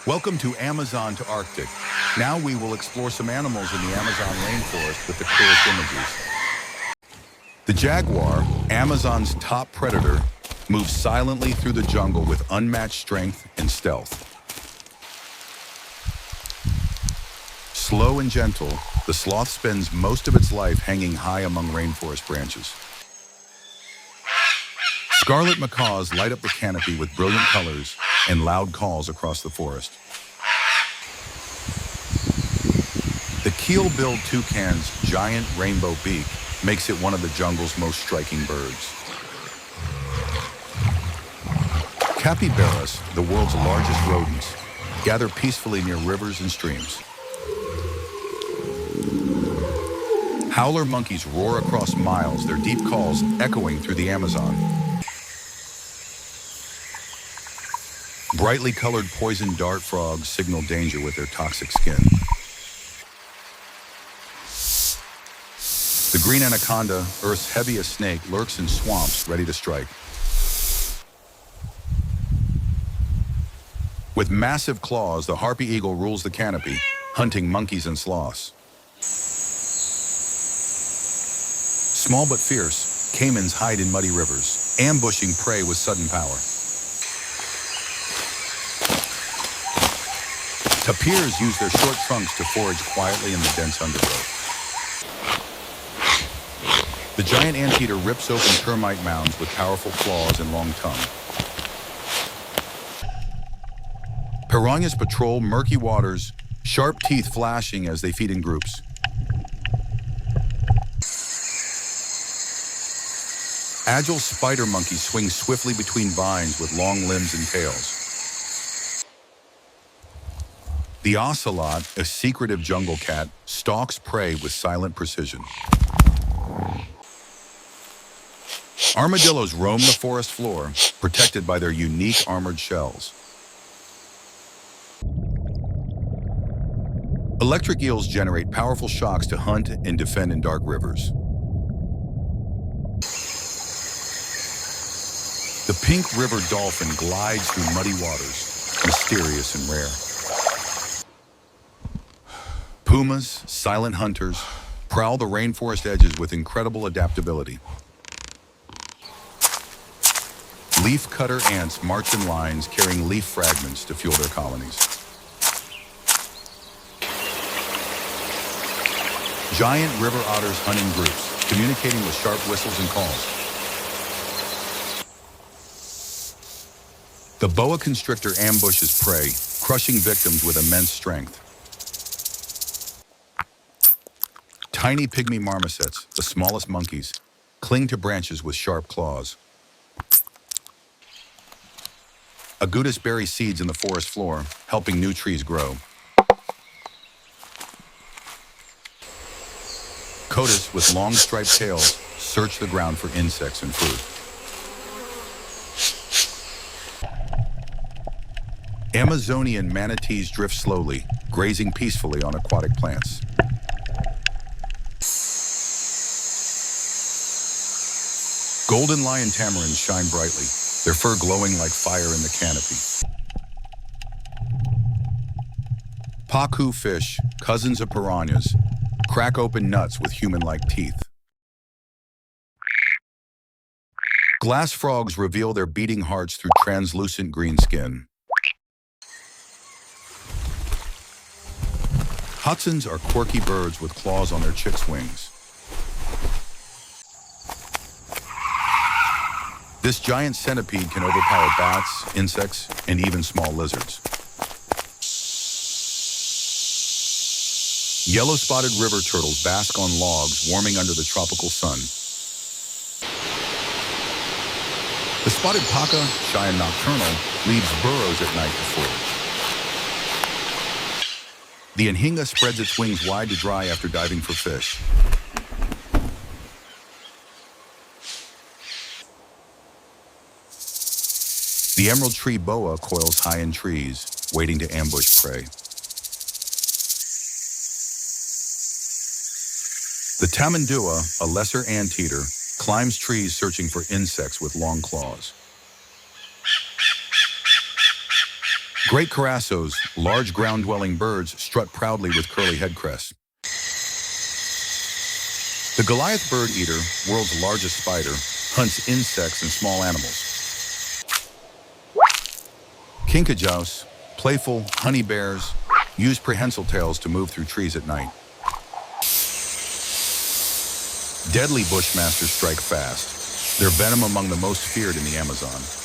Welcome to Amazon to Arctic. Now we will explore some animals in the Amazon rainforest with the clearest images. The jaguar, Amazon's top predator, moves silently through the jungle with unmatched strength and stealth. Slow and gentle, the sloth spends most of its life hanging high among rainforest branches. Scarlet macaws light up the canopy with brilliant colors and loud calls across the forest. The keel-billed toucan's giant rainbow beak makes it one of the jungle's most striking birds. Capybaras, the world's largest rodents, gather peacefully near rivers and streams. Howler monkeys roar across miles, their deep calls echoing through the Amazon. Brightly colored poison dart frogs signal danger with their toxic skin. The green anaconda, Earth's heaviest snake, lurks in swamps ready to strike. With massive claws, the harpy eagle rules the canopy, hunting monkeys and sloths. Small but fierce, caimans hide in muddy rivers, ambushing prey with sudden power. Tapirs use their short trunks to forage quietly in the dense undergrowth. The giant anteater rips open termite mounds with powerful claws and long tongue. Piranhas patrol murky waters, sharp teeth flashing as they feed in groups. Agile spider monkeys swing swiftly between vines with long limbs and tails. The ocelot, a secretive jungle cat, stalks prey with silent precision. Armadillos roam the forest floor, protected by their unique armored shells. Electric eels generate powerful shocks to hunt and defend in dark rivers. The pink river dolphin glides through muddy waters, mysterious and rare. Pumas, silent hunters, prowl the rainforest edges with incredible adaptability. Leaf-cutter ants march in lines carrying leaf fragments to fuel their colonies. Giant river otters hunt in groups, communicating with sharp whistles and calls. The boa constrictor ambushes prey, crushing victims with immense strength. Tiny pygmy marmosets, the smallest monkeys, cling to branches with sharp claws. Agudas bury seeds in the forest floor, helping new trees grow. Cotis, with long striped tails, search the ground for insects and fruit. Amazonian manatees drift slowly, grazing peacefully on aquatic plants. Golden lion tamarins shine brightly, their fur glowing like fire in the canopy. Pacu fish, cousins of piranhas, crack open nuts with human-like teeth. Glass frogs reveal their beating hearts through translucent green skin. Hudsons are quirky birds with claws on their chicks' wings. This giant centipede can overpower bats, insects, and even small lizards. Yellow-spotted river turtles bask on logs, warming under the tropical sun. The spotted paca, shy and nocturnal, leaves burrows at night to forage. The anhinga spreads its wings wide to dry after diving for fish. The emerald tree boa coils high in trees, waiting to ambush prey. The tamandua, a lesser anteater, climbs trees searching for insects with long claws. Great curassows, large ground-dwelling birds, strut proudly with curly head crests. The Goliath bird eater, world's largest spider, hunts insects and small animals. Kinkajous, playful honey bears, use prehensile tails to move through trees at night. Deadly bushmasters strike fast, their venom among the most feared in the Amazon.